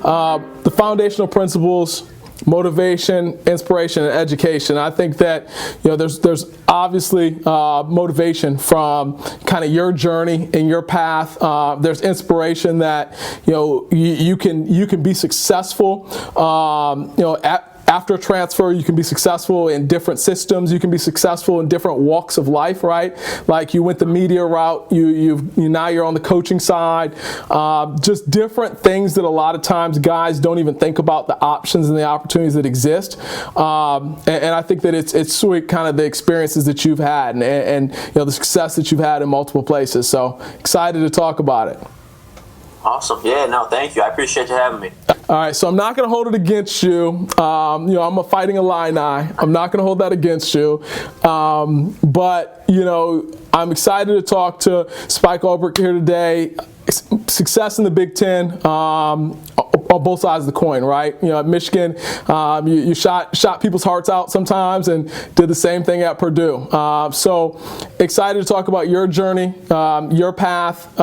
the foundational principles, motivation, inspiration, and education. I think that there's obviously motivation from kind of your journey and your path. There's inspiration that you can be successful. After transfer, you can be successful in different systems. You can be successful in different walks of life, right? Like you went the media route. Now you're on the coaching side. Just different things that a lot of times guys don't even think about the options and the opportunities that exist. And I think that it's sweet, kind of the experiences that you've had and the success that you've had in multiple places. So excited to talk about it. Awesome. Yeah, no, thank you. I appreciate you having me. All right, so I'm not going to hold it against you. I'm a Fighting Illini. I'm not going to hold that against you. But I'm excited to talk to Spike Albrecht here today. Success in the Big Ten, on both sides of the coin, right? At Michigan, you shot people's hearts out sometimes, and did the same thing at Purdue. So excited to talk about your journey, your path.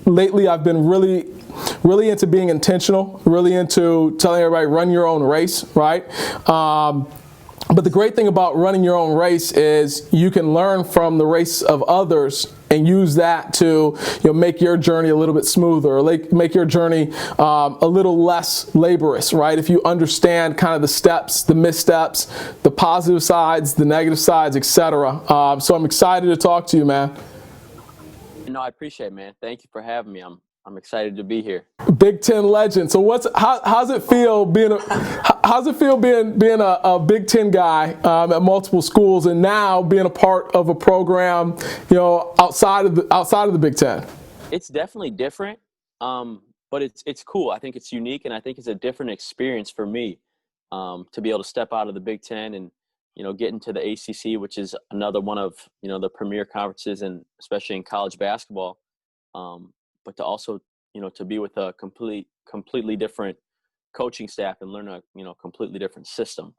Lately, I've been really into being intentional, really into telling everybody run your own race, right? But the great thing about running your own race is you can learn from the race of others and use that to make your journey a little bit smoother, or make your journey a little less laborious, right? If you understand kind of the steps, the missteps, the positive sides, the negative sides, etc. So I'm excited to talk to you, man. No, I appreciate it, man. Thank you for having me. I'm excited to be here. Big Ten legend. So how's it feel being a Big Ten guy at multiple schools, and now being a part of a program outside of the Big Ten? It's definitely different, but it's cool. I think it's unique, and I think it's a different experience for me to be able to step out of the Big Ten and get into the ACC, which is another one of the premier conferences, and especially in college basketball. But to also, to be with a completely different coaching staff and learn a, completely different system.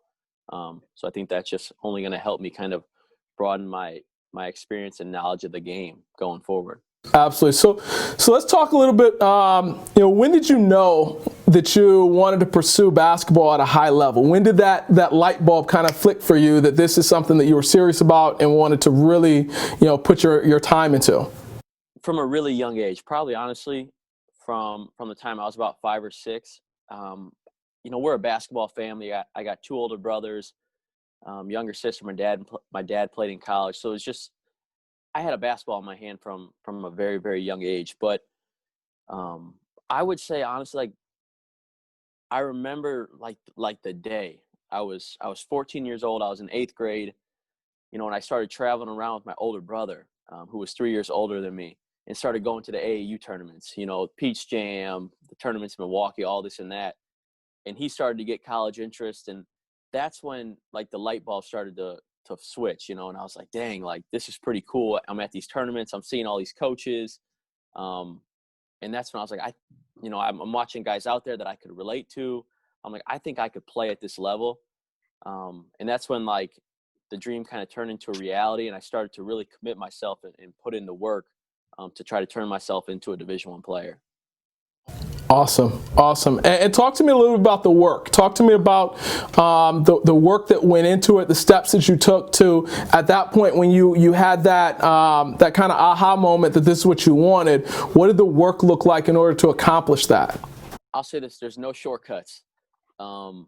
So I think that's just only going to help me kind of broaden my experience and knowledge of the game going forward. Absolutely. So let's talk a little bit. When did you know that you wanted to pursue basketball at a high level? When did that light bulb kind of flick for you that this is something that you were serious about and wanted to really, put your time into? From a really young age, probably honestly, from the time I was about 5 or 6. We're a basketball family. I got 2 older brothers, younger sister. My dad played in college, so it's just I had a basketball in my hand from a very, very young age. But I would say honestly, I remember like the day I was 14 years old. I was in 8th grade, and I started traveling around with my older brother, who was 3 years older than me, and started going to the AAU tournaments, Peach Jam, the tournaments in Milwaukee, all this and that. And he started to get college interest, and that's when the light bulb started to switch, and I was like, dang, this is pretty cool. I'm at these tournaments, I'm seeing all these coaches. And that's when I was like, I'm watching guys out there that I could relate to. I'm like, I think I could play at this level. And that's when the dream kind of turned into a reality, and I started to really commit myself and put in the work to try to turn myself into a Division I player. Awesome. And talk to me a little bit about the work. Talk to me about the work that went into it, the steps that you took to, at that point when you had that kind of aha moment that this is what you wanted. What did the work look like in order to accomplish that? I'll say this: there's no shortcuts. It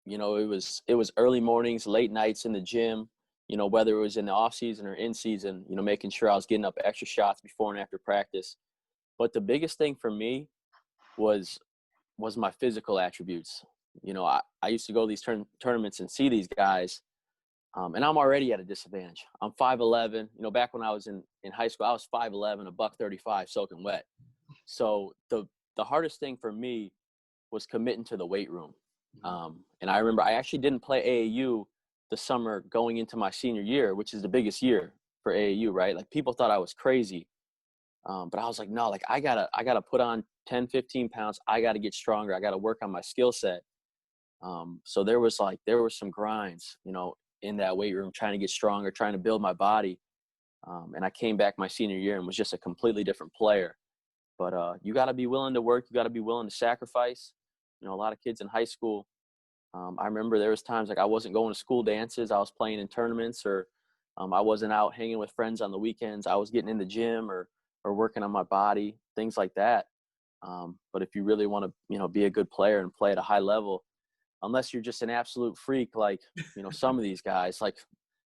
was early mornings, late nights in the gym. Whether it was in the off season or in season, making sure I was getting up extra shots before and after practice. But the biggest thing for me was my physical attributes. I used to go to these tournaments and see these guys, and I'm already at a disadvantage. I'm 5'11". Back when I was in high school, I was 5'11", $135, soaking wet. So the hardest thing for me was committing to the weight room. And I remember I actually didn't play AAU the summer going into my senior year, which is the biggest year for AAU, right? People thought I was crazy. But I was like, no, I gotta put on 10, 15 pounds. I gotta get stronger. I gotta work on my skill set. So there was some grinds, in that weight room, trying to get stronger, trying to build my body. And I came back my senior year and was just a completely different player. But you got to be willing to work. You got to be willing to sacrifice. You know, a lot of kids in high school, I remember there was times like I wasn't going to school dances. I was playing in tournaments, or I wasn't out hanging with friends on the weekends. I was getting in the gym or working on my body, things like that. But if you really want to, you know, be a good player and play at a high level, unless you're just an absolute freak, like, you know, some of these guys, like,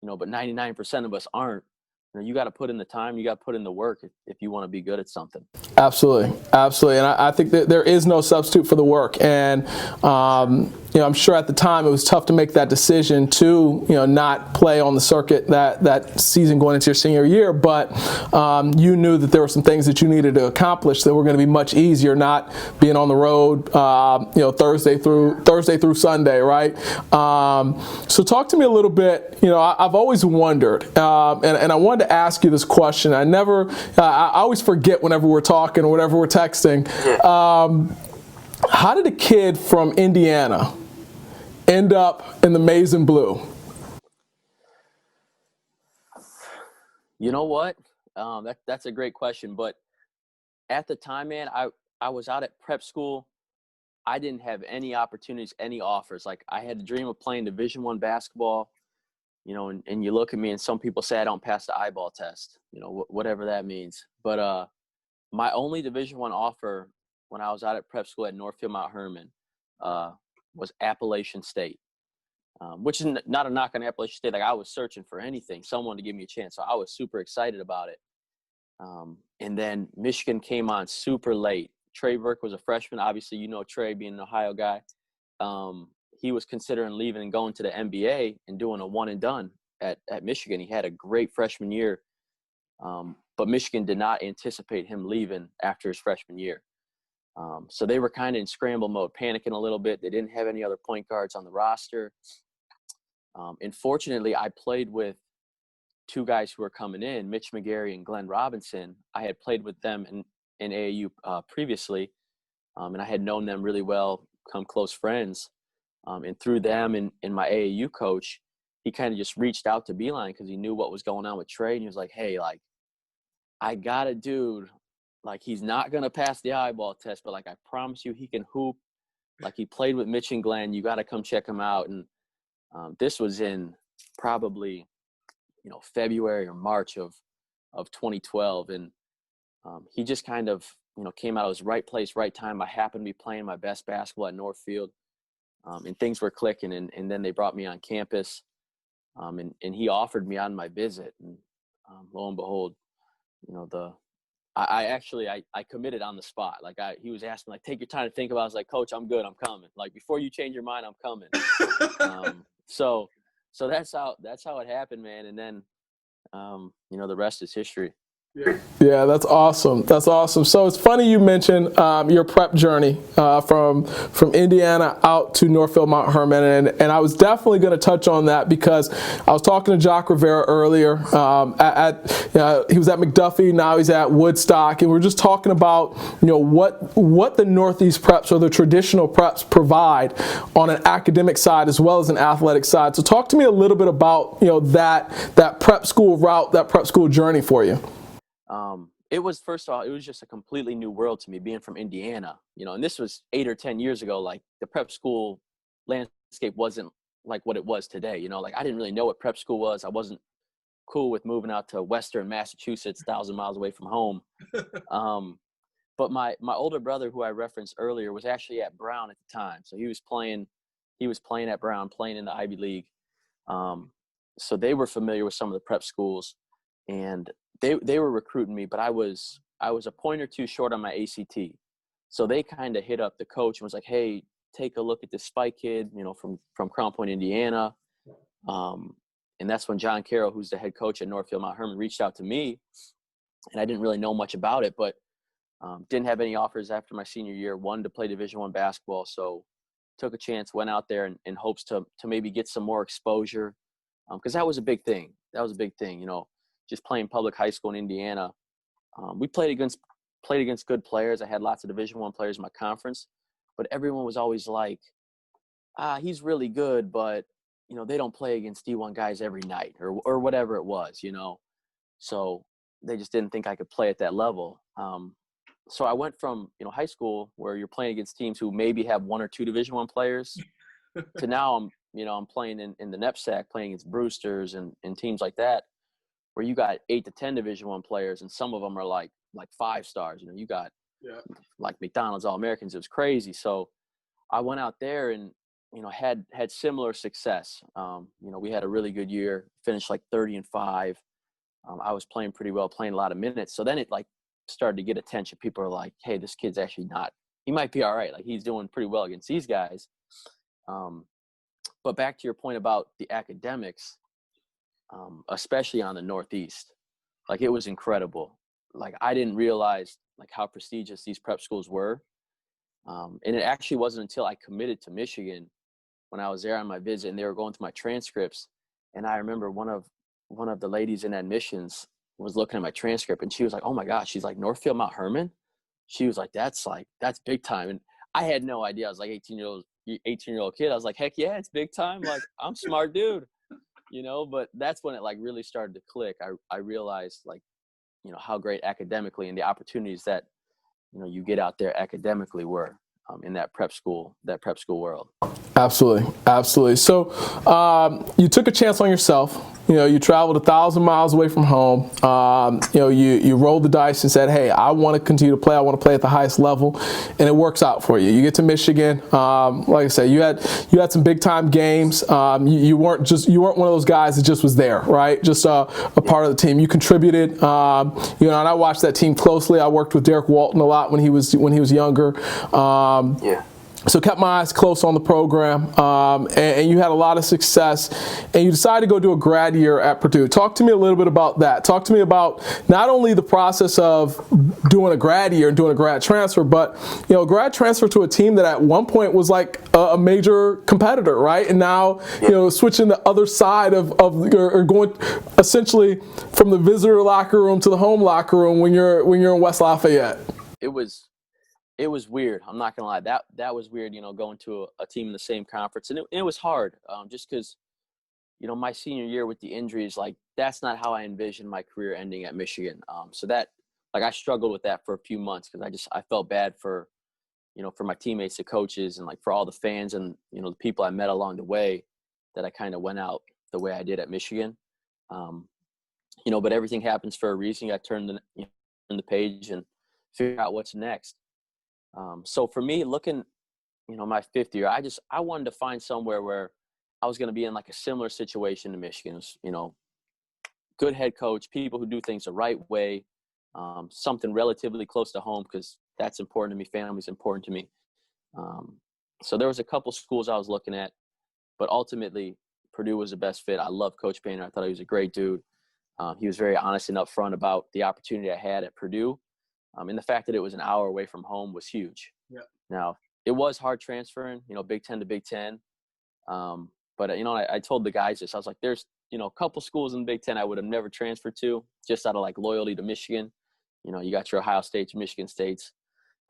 you know, but 99% of us aren't. You know, you got to put in the time, you got to put in the work if you want to be good at something. Absolutely, absolutely, and I think that there is no substitute for the work. And you know, I'm sure at the time it was tough to make that decision to, you know, not play on the circuit that season going into your senior year. But you knew that there were some things that you needed to accomplish that were going to be much easier, not being on the road, you know, Thursday through Sunday, right? So talk to me a little bit. You know, I've always wondered, and I wanted to ask you this question. I always forget whenever we're talking or whenever we're texting. How did a kid from Indiana end up in the maize and blue? You know what? That's a great question. But at the time, man, I was out at prep school. I didn't have any opportunities, any offers. Like, I had the dream of playing Division I basketball, you know, and you look at me and some people say I don't pass the eyeball test, you know, whatever that means. But my only Division I offer when I was out at prep school at Northfield Mount Herman was Appalachian State, which is not a knock on Appalachian State. Like, I was searching for anything, someone to give me a chance. So I was super excited about it. And then Michigan came on super late. Trey Burke was a freshman. Obviously, you know Trey being an Ohio guy. He was considering leaving and going to the NBA and doing a one and done at Michigan. He had a great freshman year. But Michigan did not anticipate him leaving after his freshman year. So they were kind of in scramble mode, panicking a little bit. They didn't have any other point guards on the roster. And fortunately, I played with two guys who were coming in, Mitch McGarry and Glenn Robinson. I had played with them in AAU previously, and I had known them really well, become close friends. And through them and my AAU coach, he kind of just reached out to Beeline because he knew what was going on with Trey. And he was like, hey, like, I got a dude, like, he's not going to pass the eyeball test, but, like, I promise you he can hoop. Like, he played with Mitch and Glenn. You got to come check him out. And this was in probably, you know, February or March of 2012. And he just kind of, you know, came out of his right place, right time. I happened to be playing my best basketball at Northfield, and things were clicking. And then they brought me on campus, and he offered me on my visit. And lo and behold, you know, I committed on the spot. Like, he was asking, like, take your time to think about it. I was like, Coach, I'm good. I'm coming. Like, before you change your mind, I'm coming. So that's how it happened, man. And then, you know, the rest is history. Yeah, that's awesome. That's awesome. So it's funny you mentioned your prep journey from Indiana out to Northfield Mount Herman, and I was definitely going to touch on that because I was talking to Jock Rivera earlier. He was at McDuffie, now he's at Woodstock, and we're just talking about, you know, what the Northeast preps or the traditional preps provide on an academic side as well as an athletic side. So talk to me a little bit about, you know, that prep school route, that prep school journey for you. It was, first of all, it was just a completely new world to me being from Indiana, you know, and this was 8 or 10 years ago. Like, the prep school landscape wasn't like what it was today. You know, like, I didn't really know what prep school was. I wasn't cool with moving out to Western Massachusetts, 1,000 miles away from home. But my older brother, who I referenced earlier, was actually at Brown at the time. So he was playing at Brown, playing in the Ivy League. So they were familiar with some of the prep schools, and they were recruiting me, but I was a point or two short on my ACT. So they kind of hit up the coach and was like, hey, take a look at this Spike kid, you know, from Crown Point, Indiana. And that's when John Carroll, who's the head coach at Northfield Mount Herman, reached out to me. And I didn't really know much about it, but didn't have any offers after my senior year, wanted to play Division I basketball. So took a chance, went out there in hopes to maybe get some more exposure. Because that was a big thing. You know, just playing public high school in Indiana. We played against good players. I had lots of Division I players in my conference, but everyone was always like, he's really good, but, you know, they don't play against D1 guys every night or whatever it was, you know. So they just didn't think I could play at that level. so I went from, high school where you're playing against teams who maybe have one or two Division I players to now I'm playing in the NEPSAC, playing against Brewsters and teams like that, where you got 8 to 10 Division I players, and some of them are like 5 stars. You got like McDonald's All-Americans. It was crazy. So I went out there and, had similar success. We had a really good year, finished like 30-5. I was playing pretty well, playing a lot of minutes. So then it like started to get attention. People are like, hey, this kid's actually he might be all right. Like, he's doing pretty well against these guys. But back to your point about the academics, especially on the Northeast, like, it was incredible. Like, I didn't realize like how prestigious these prep schools were. And it actually wasn't until I committed to Michigan when I was there on my visit and they were going through my transcripts. And I remember one of the ladies in admissions was looking at my transcript and she was like, oh my gosh, she's like, Northfield Mount Herman. She was like, that's big time. And I had no idea. I was like 18-year-old kid. I was like, heck yeah, it's big time. Like, I'm a smart dude, but that's when it like really started to click. I realized like, how great academically and the opportunities that, you get out there academically were in that prep school world. Absolutely. So you took a chance on yourself. You traveled 1,000 miles away from home. You rolled the dice and said, hey, I want to continue to play. I want to play at the highest level. And it works out for you. You get to Michigan. Like I said, you had some big time games. You weren't one of those guys that just was there, right? Just a part of the team. You contributed. And I watched that team closely. I worked with Derek Walton a lot when he was younger. So kept my eyes close on the program, and you had a lot of success, and you decided to go do a grad year at Purdue. Talk to me a little bit about that. Talk to me about not only the process of doing a grad year and doing a grad transfer, but grad transfer to a team that at one point was like a major competitor, right? And now switching the other side of or going essentially from the visitor locker room to the home locker room when you're in West Lafayette. It was weird. I'm not gonna lie. That was weird. Going to a team in the same conference, and it was hard. Just because, my senior year with the injuries, like, that's not how I envisioned my career ending at Michigan. So that, like, I struggled with that for a few months because I felt bad for, for my teammates, the coaches, and like for all the fans and the people I met along the way, that I kind of went out the way I did at Michigan. But everything happens for a reason. You got to turn the page and figure out what's next. So for me, looking, my 5th year, I wanted to find somewhere where I was going to be in like a similar situation to Michigan. Good head coach, people who do things the right way, something relatively close to home because that's important to me. Family's important to me. So there was a couple schools I was looking at, but ultimately Purdue was the best fit. I love Coach Painter. I thought he was a great dude. He was very honest and upfront about the opportunity I had at Purdue. And the fact that it was an hour away from home was huge. Yeah. Now, it was hard transferring, Big Ten to Big Ten. But, I told the guys this. I was like, there's, a couple schools in the Big Ten I would have never transferred to just out of, like, loyalty to Michigan. You got your Ohio States, Michigan States.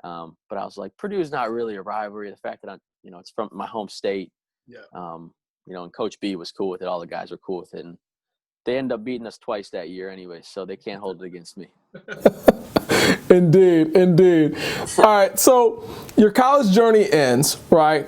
But I was like, Purdue's not really a rivalry. The fact that it's from my home state. Yeah. And Coach B was cool with it. All the guys were cool with it. And they ended up beating us twice that year anyway, so they can't hold it against me. Indeed. All right, so your college journey ends, right?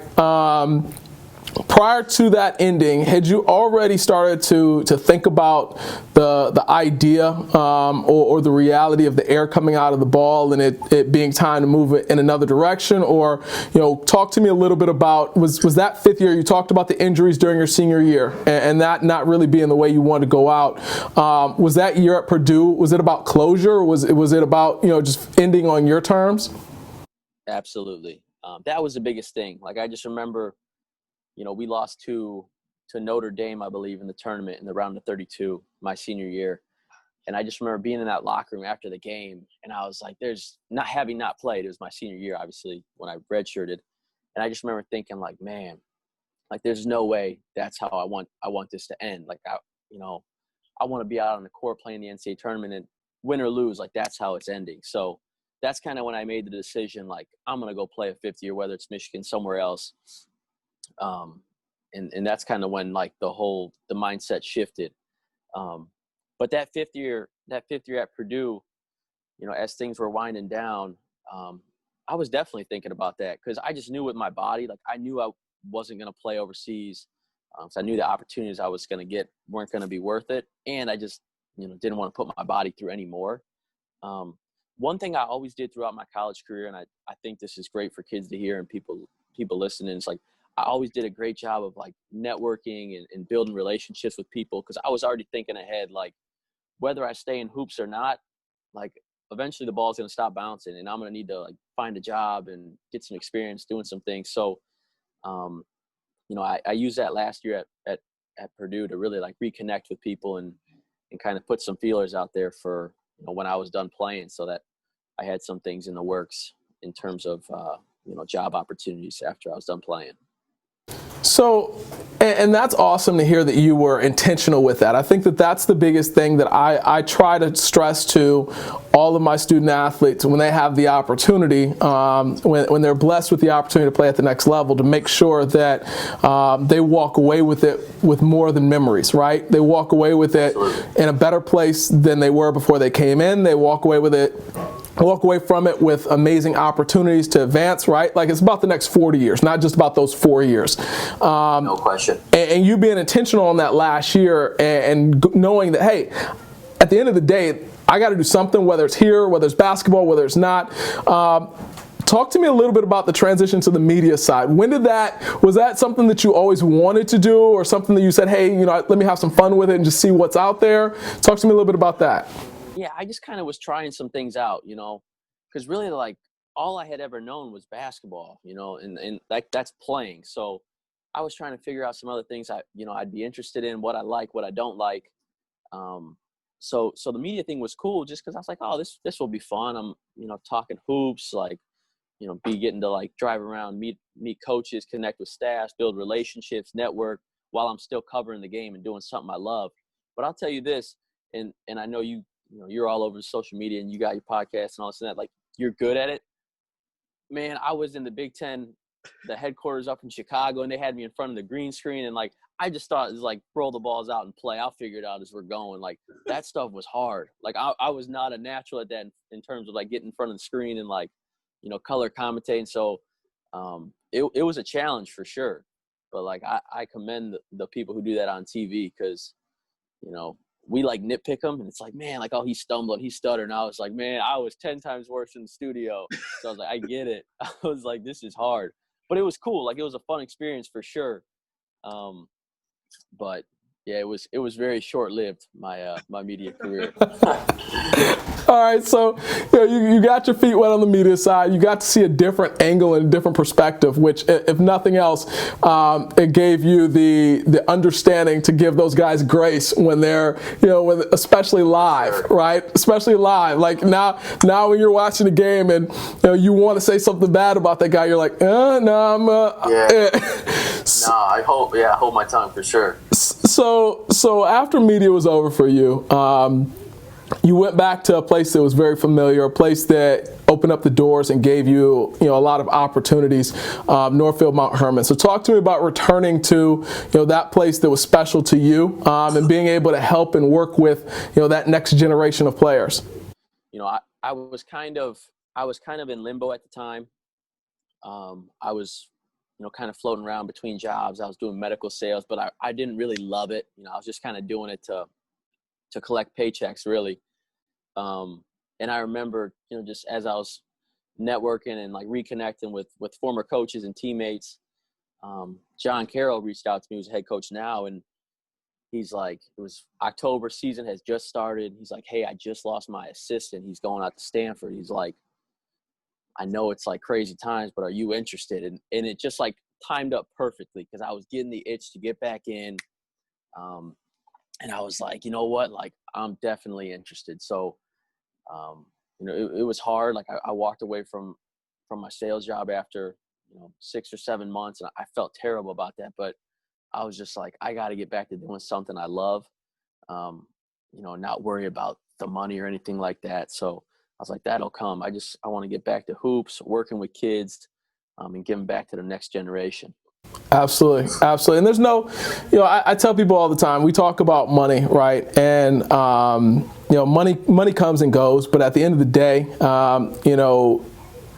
Prior to that ending, had you already started to think about the idea or the reality of the air coming out of the ball and it being time to move it in another direction? Or, talk to me a little bit about, was that 5th year, you talked about the injuries during your senior year and that not really being the way you wanted to go out. Was that year at Purdue, was it about closure? Or was it about, just ending on your terms? Absolutely. That was the biggest thing. Like, I just remember, we lost to Notre Dame, I believe, in the tournament in the round of 32 my senior year. And I just remember being in that locker room after the game, and I was like, there's not having not played. It was my senior year, obviously, when I redshirted. And I just remember thinking, like, man, like, there's no way that's how I want this to end. Like, I want to be out on the court playing the NCAA tournament, and win or lose, like, that's how it's ending. So that's kind of when I made the decision, like, I'm going to go play a 5th year, whether it's Michigan, somewhere else. And that's kind of when, like, the mindset shifted. But that fifth year at Purdue, as things were winding down, I was definitely thinking about that because I just knew with my body, like I knew I wasn't going to play overseas. So I knew the opportunities I was going to get weren't going to be worth it. And I just, didn't want to put my body through any more. One thing I always did throughout my college career, and I think this is great for kids to hear and people listening, it's like I always did a great job of like networking and building relationships with people because I was already thinking ahead, like whether I stay in hoops or not, like eventually the ball's going to stop bouncing and I'm going to need to like find a job and get some experience doing some things. So, I used that last year at Purdue to really like reconnect with people and kind of put some feelers out there for, when I was done playing so that I had some things in the works in terms of, job opportunities after I was done playing. So, and that's awesome to hear that you were intentional with that. I think that that's the biggest thing that I try to stress to all of my student athletes when they have the opportunity, when they're blessed with the opportunity to play at the next level, to make sure that they walk away with it with more than memories, right? They walk away with it in a better place than they were before they came in. They walk away from it with amazing opportunities to advance, right? Like it's about the next 40 years, not just about those 4 years. No question. And you being intentional on that last year and knowing that, hey, at the end of the day, I got to do something, whether it's here, whether it's basketball, whether it's not. Talk to me a little bit about the transition to the media side. Was that something that you always wanted to do or something that you said, hey, let me have some fun with it and just see what's out there? Talk to me a little bit about that. Yeah, I just kind of was trying some things out, because really like all I had ever known was basketball, and like that's playing. So I was trying to figure out some other things I'd be interested in, what I like, what I don't like. So the media thing was cool just because I was like, oh, this will be fun. I'm, talking hoops, like, be getting to like drive around, meet coaches, connect with staffs, build relationships, network while I'm still covering the game and doing something I love. But I'll tell you this, and I know you're all over social media and you got your podcast and all this and that, like you're good at it. Man, I was in the Big Ten, the headquarters up in Chicago, and they had me in front of the green screen. And like, I just thought it was like, roll the balls out and play. I'll figure it out as we're going. Like that stuff was hard. Like I was not a natural at that in terms of like getting in front of the screen and like, color commentating. So it was a challenge for sure. But like, I commend the people who do that on TV because, we like nitpick them and it's like, man, like, oh, he stumbled, he stuttered. And I was like, man, I was 10 times worse in the studio. So I was like, I get it. I was like, this is hard, but it was cool. Like it was a fun experience for sure. But yeah, it was very short-lived, my media career. All right, so you got your feet wet on the media side. You got to see a different angle and a different perspective, which, if nothing else, it gave you the understanding to give those guys grace when they're, especially live, right? Especially live. Like now when you're watching the game and you want to say something bad about that guy, you're like, no, I'm. No, I hold my tongue for sure. So after media was over for you, you went back to a place that was very familiar, a place that opened up the doors and gave you, a lot of opportunities, Northfield Mount Hermon. So talk to me about returning to, that place that was special to you, and being able to help and work with, that next generation of players. I was kind of in limbo at the time. I was, kind of floating around between jobs. I was doing medical sales, but I didn't really love it. I was just kind of doing it to collect paychecks, really. And I remember, just as I was networking and like reconnecting with former coaches and teammates, John Carroll reached out to me, who's head coach now. And he's like, it was October, season has just started. He's like, hey, I just lost my assistant. He's going out to Stanford. He's like, I know it's like crazy times, but are you interested? And it just like timed up perfectly because I was getting the itch to get back in. And I was like, you know what? Like, I'm definitely interested. So, it was hard. Like I walked away from my sales job after, 6 or 7 months, and I felt terrible about that. But I was just like, I got to get back to doing something I love, not worry about the money or anything like that. So I was like, that'll come. I want to get back to hoops, working with kids, and giving back to the next generation. Absolutely. And there's no, I tell people all the time, we talk about money, right? And, money comes and goes, but at the end of the day,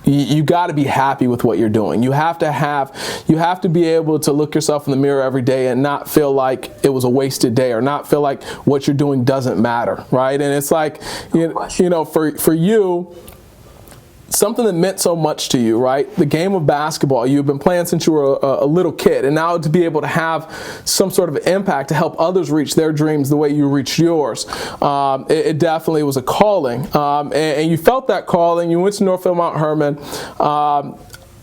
you got to be happy with what you're doing. You have to be able to look yourself in the mirror every day and not feel like it was a wasted day, or not feel like what you're doing doesn't matter, right? And it's like, you know, for you, something that meant so much to you, right? The game of basketball, you've been playing since you were a little kid, and now to be able to have some sort of impact to help others reach their dreams the way you reached yours, it definitely was a calling, and you felt that calling. You went to Northfield Mount Hermon.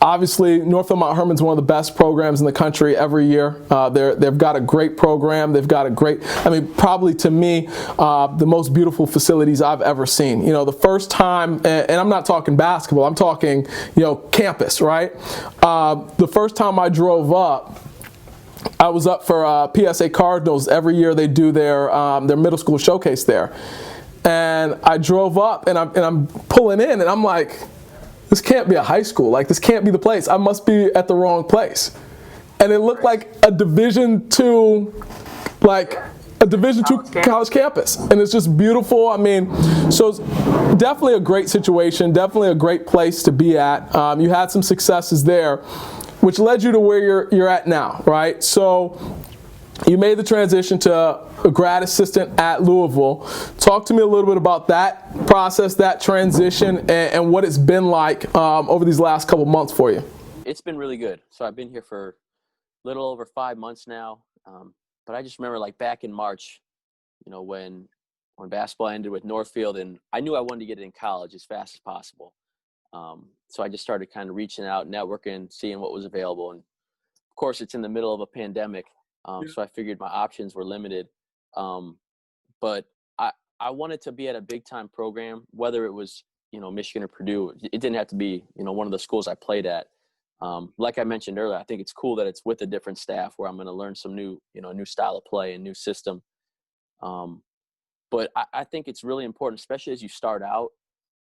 Obviously, Northfield Mount Hermon is one of the best programs in the country every year. They've got a great program. They've got a great, I mean, probably to me, the most beautiful facilities I've ever seen. You know, the first time, and I'm not talking basketball, I'm talking, you know, campus, right? The first time I drove up, I was up for PSA Cardinals. Every year they do their middle school showcase there. And I drove up, and I'm pulling in, and I'm like, this can't be a high school. Like, this can't be the place. I must be at the wrong place. And it looked like a Division II, college campus. And it's just beautiful. I mean, so it's definitely a great situation, definitely a great place to be at. You had some successes there, which led you to where you're at now, right? So you made the transition to a grad assistant at Louisville. Talk to me a little bit about that process, that transition, and what it's been like over these last couple months for you. It's been really good. So I've been here for a little over 5 months now. But I just remember, like, back in March, you know, when basketball ended with Northfield, and I knew I wanted to get in college as fast as possible. So I just started kind of reaching out, networking, seeing what was available. And of course, it's in the middle of a pandemic. So I figured my options were limited. But I wanted to be at a big time program, whether it was, you know, Michigan or Purdue. It didn't have to be, you know, one of the schools I played at. Like I mentioned earlier, I think it's cool that it's with a different staff where I'm going to learn some new, you know, a new style of play and new system. But I think it's really important, especially as you start out,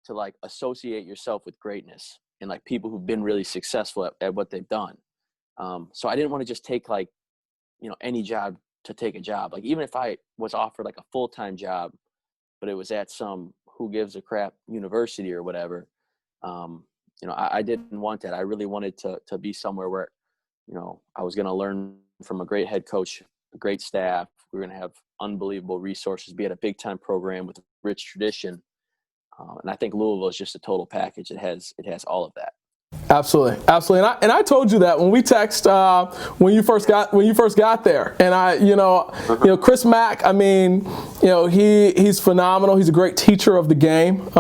to, like, associate yourself with greatness and, like, people who've been really successful at what they've done. So I didn't want to just take, like, you know, any job to take a job. Like, even if I was offered, like, a full-time job, but it was at some who gives a crap university or whatever, you know, I didn't want that. I really wanted to be somewhere where, you know, I was going to learn from a great head coach, a great staff. We're going to have unbelievable resources, be at a big-time program with a rich tradition. And I think Louisville is just a total package. It has all of that. Absolutely. And I told you that when we text when you first got there. And you know, Chris Mack, I mean, you know, he's phenomenal. He's a great teacher of the game.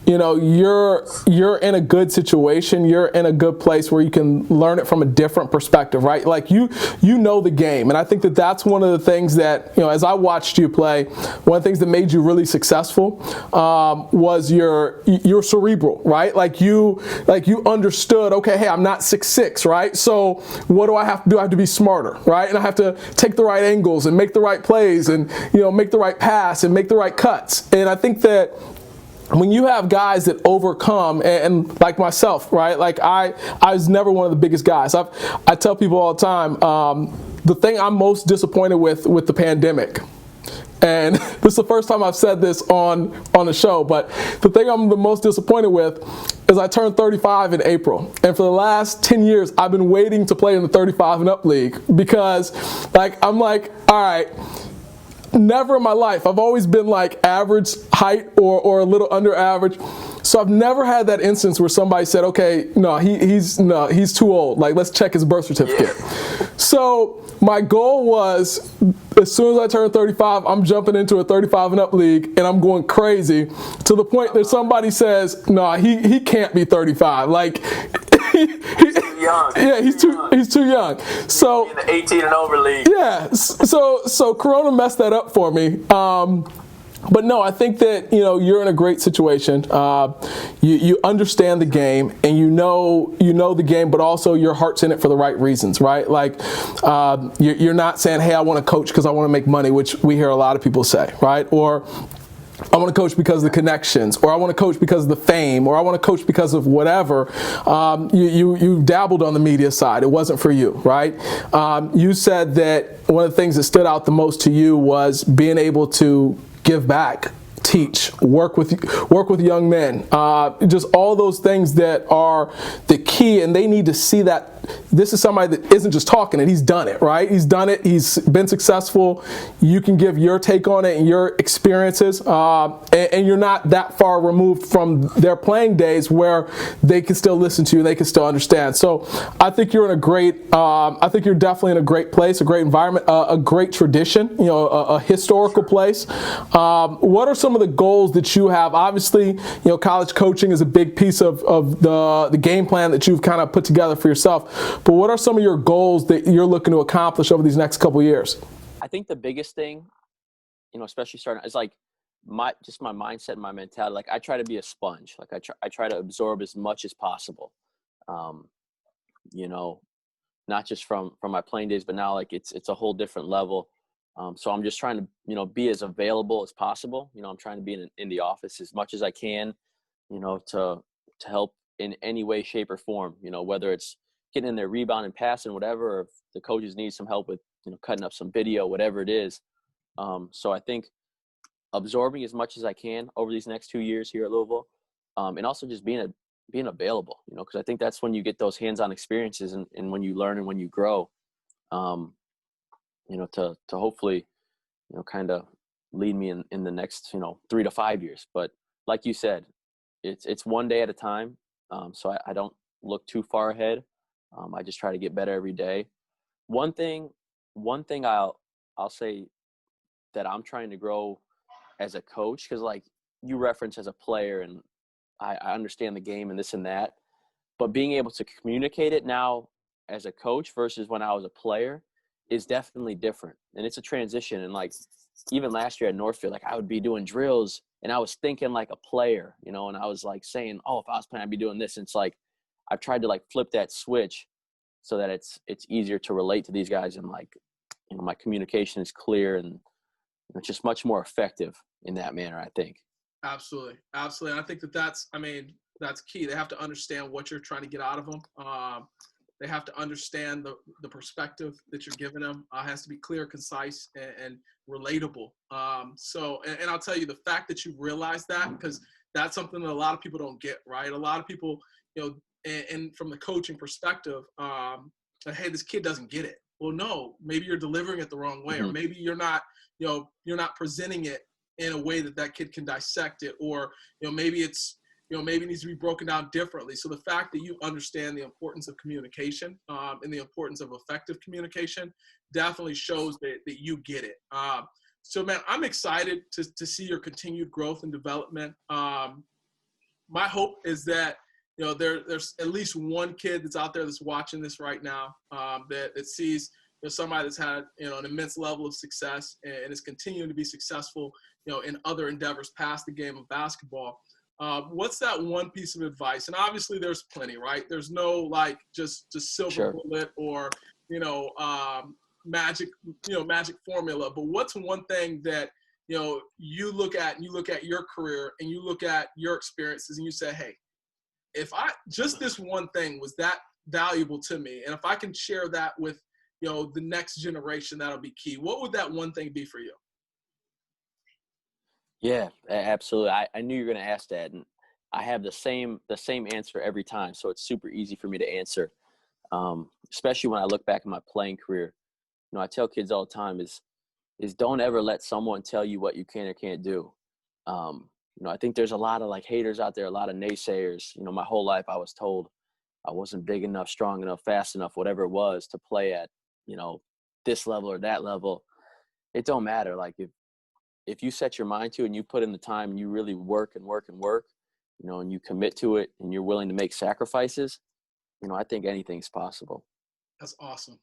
You know, you're in a good situation. You're in a good place where you can learn it from a different perspective, right? Like, you know the game, and I think that that's one of the things that, you know, as I watched you play, one of the things that made you really successful was your cerebral, right? Like you understood, okay, hey, I'm not 6'6", right? So what do I have to do? I have to be smarter, right? And I have to take the right angles and make the right plays, and, you know, make the right pass and make the right cuts. And I think that when you have guys that overcome, and like myself, right? Like I was never one of the biggest guys. I tell people all the time, the thing I'm most disappointed with the pandemic, and this is the first time I've said this on the show, but the thing I'm the most disappointed with is I turned 35 in April. And for the last 10 years, I've been waiting to play in the 35 and up league, because, like, I'm like, all right, never in my life. I've always been, like, average height or a little under average. So I've never had that instance where somebody said, okay, he's too old. Like, let's check his birth certificate. So my goal was, as soon as I turn 35, I'm jumping into a 35 and up league, and I'm going crazy, to the point that somebody says, he can't be 35. Like, he's too young. Yeah, he's too young. So in the 18 and over league. Yeah. So Corona messed that up for me. But no, I think that, you know, you're in a great situation. You understand the game, and you know the game, but also your heart's in it for the right reasons, right? Like, you're not saying, hey, I want to coach because I want to make money, which we hear a lot of people say, right? Or I want to coach because of the connections, or I want to coach because of the fame, or I want to coach because of whatever. You dabbled on the media side. It wasn't for you, right? You said that one of the things that stood out the most to you was being able to give back teach, work with young men, just all those things that are the key, and they need to see that this is somebody that isn't just talking it, he's done it, right? He's done it, he's been successful. You can give your take on it and your experiences, and you're not that far removed from their playing days where they can still listen to you and they can still understand. So I think you're in a great, I think you're definitely in a great place, a great environment, a great tradition, a historical place. What are some of the goals that you have? Obviously, college coaching is a big piece of the game plan that you've kind of put together for yourself. But what are some of your goals that you're looking to accomplish over these next couple of years? I think the biggest thing, especially starting, is like my mindset and my mentality. Like I try to be a sponge. Like I try to absorb as much as possible. Not just from my playing days, but now like it's a whole different level. So I'm just trying to, be as available as possible. I'm trying to be in the office as much as I can, to help in any way, shape, or form, whether it's getting in there, rebounding, passing, whatever, or if the coaches need some help with, cutting up some video, whatever it is. So I think absorbing as much as I can over these next 2 years here at Louisville, and also just being available, because I think that's when you get those hands-on experiences and when you learn and when you grow, to hopefully, kind of lead me in the next, 3 to 5 years. But like you said, it's one day at a time. So I don't look too far ahead. I just try to get better every day. One thing I'll say that I'm trying to grow as a coach, because like you reference as a player, and I understand the game and this and that, but being able to communicate it now as a coach versus when I was a player is definitely different. And it's a transition. And like even last year at Northfield, like I would be doing drills and I was thinking like a player, and I was like saying, oh, if I was playing, I'd be doing this. And it's like I've tried to like flip that switch so that it's easier to relate to these guys, and like my communication is clear and it's just much more effective in that manner, I think. Absolutely. And I think that's key. They have to understand what you're trying to get out of them. They have to understand the perspective that you're giving them. It has to be clear, concise, and relatable. And I'll tell you, the fact that you realize that, because that's something that a lot of people don't get, right? A lot of people, and from the coaching perspective, hey, this kid doesn't get it. Well, no, maybe you're delivering it the wrong way, or maybe you're not presenting it in a way that kid can dissect it, or maybe it's maybe it needs to be broken down differently. So the fact that you understand the importance of communication, and the importance of effective communication definitely shows that you get it. So man, I'm excited to see your continued growth and development. My hope is that there's at least one kid that's out there that's watching this right now, that sees somebody that's had an immense level of success and is continuing to be successful in other endeavors past the game of basketball. What's that one piece of advice? And obviously there's plenty, right? There's no like just silver bullet or magic formula. But what's one thing that you look at, and you look at your career and you look at your experiences and you say, hey, if just this one thing was that valuable to me, and if I can share that with the next generation, that'll be key. What would that one thing be for you? Yeah, absolutely. I knew you were going to ask that, and I have the same answer every time, so it's super easy for me to answer. Especially when I look back at my playing career, I tell kids all the time is don't ever let someone tell you what you can or can't do. I think there's a lot of like haters out there, a lot of naysayers. My whole life I was told I wasn't big enough, strong enough, fast enough, whatever it was to play at, this level or that level. It don't matter. Like if you set your mind to it and you put in the time and you really work and work and work, and you commit to it and you're willing to make sacrifices, I think anything's possible. That's awesome.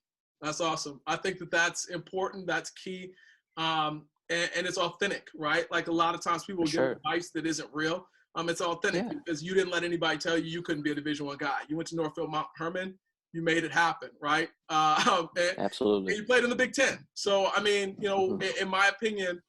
I think that's important. That's key. And it's authentic, right? Like a lot of times people give advice that isn't real. It's authentic because you didn't let anybody tell you couldn't be a Division I guy. You went to Northfield Mount Herman, you made it happen, right? Absolutely. And you played in the Big Ten. So, I mean, in my opinion,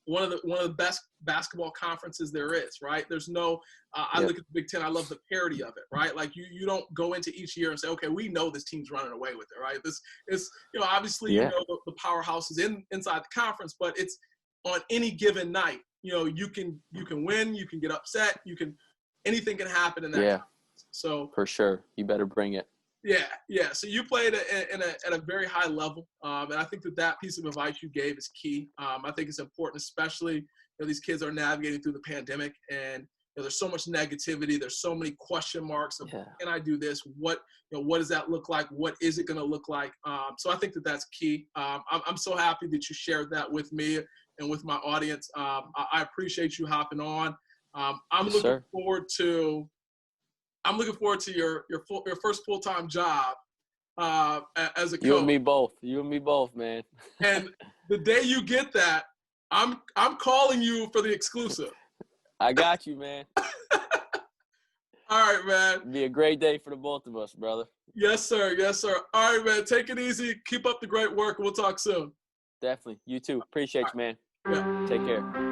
one of the best basketball conferences there is, right? There's no, I look at the Big Ten, I love the parity of it, right? Like you don't go into each year and say, okay, we know this team's running away with it, right? This is, obviously, the powerhouse is inside the conference, but it's on any given night, you know, you can win, you can get upset, anything can happen in that. Yeah. Conference. So For sure. You better bring it. Yeah. So you played at a very high level, and I think that piece of advice you gave is key. I think it's important, especially, you know, these kids are navigating through the pandemic, and you know, there's so much negativity. There's so many question marks of, can I do this? What does that look like? What is it going to look like? So I think that that's key. I'm so happy that you shared that with me and with my audience. I appreciate you hopping on. I'm looking forward to your first full-time job as a coach. You and me both, man. And the day you get that, I'm calling you for the exclusive. I got you, man. All right, man. It'd be a great day for the both of us, brother. Yes, sir. All right, man. Take it easy. Keep up the great work. We'll talk soon. Definitely. You too. Appreciate you, man. Yeah. Take care.